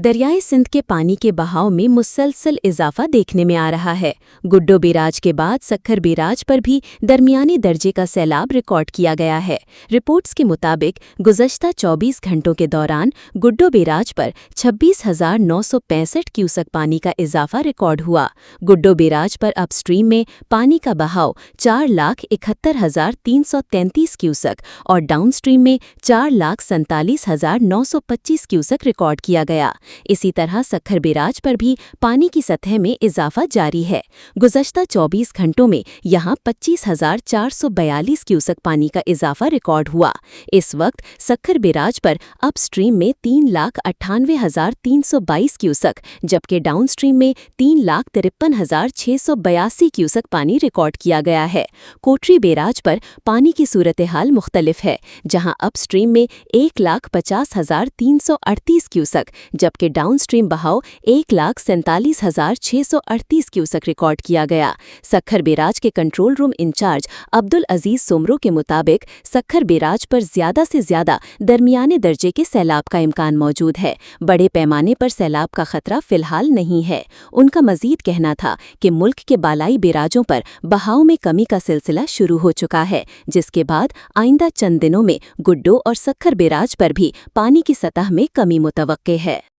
दरियाए सिंध के पानी के बहाव में मुसलसल इजाफा देखने में आ रहा है। गुड्डो बैराज के बाद सक्खर बैराज पर भी दरमियाने दर्जे का सैलाब रिकॉर्ड किया गया है। रिपोर्ट्स के मुताबिक गुज़श्ता 24 घंटों के दौरान गुड्डो बैराज पर 26,965 क्यूसेक पानी का इजाफा रिकॉर्ड हुआ। गुड्डो बैराज पर अपस्ट्रीम में पानी का बहाव 4,71,333 क्यूसेक और डाउनस्ट्रीम में 4,47,925 क्यूसेक रिकॉर्ड किया गया। इसी तरह सक्खर बैराज पर भी पानी की सतह में इजाफा जारी है। गुज़श्ता 24 घंटों में यहां 25,442 क्यूसेक पानी का इजाफा रिकॉर्ड हुआ। इस वक्त सक्खर बैराज पर अपस्ट्रीम में 3,98,322 क्यूसेक जबकि डाउनस्ट्रीम में 3,53,682 क्यूसेक पानी रिकॉर्ड किया गया है। कोटरी बैराज पर पानी की सूरत हाल मुख्तलिफ है, जहां अपस्ट्रीम में 1,50,338 क्यूसेक जबकि डाउनस्ट्रीम बहाव 1,47,638 क्यूसेक रिकॉर्ड किया गया। सक्खर बैराज के कंट्रोल रूम इंचार्ज अब्दुल अजीज सोमरो के मुताबिक सक्खर बैराज पर ज्यादा से ज्यादा दरमियाने दर्जे के सैलाब का इम्कान मौजूद है। बड़े पैमाने पर सैलाब का खतरा फिलहाल नहीं है। उनका मजीद कहना था कि मुल्क के बालाई बैराजों पर बहाव में कमी का सिलसिला शुरू हो चुका है, जिसके बाद आइंदा चंद दिनों में गुड्डो और सक्खर बैराज पर भी पानी की सतह में कमी मुतवक्के है।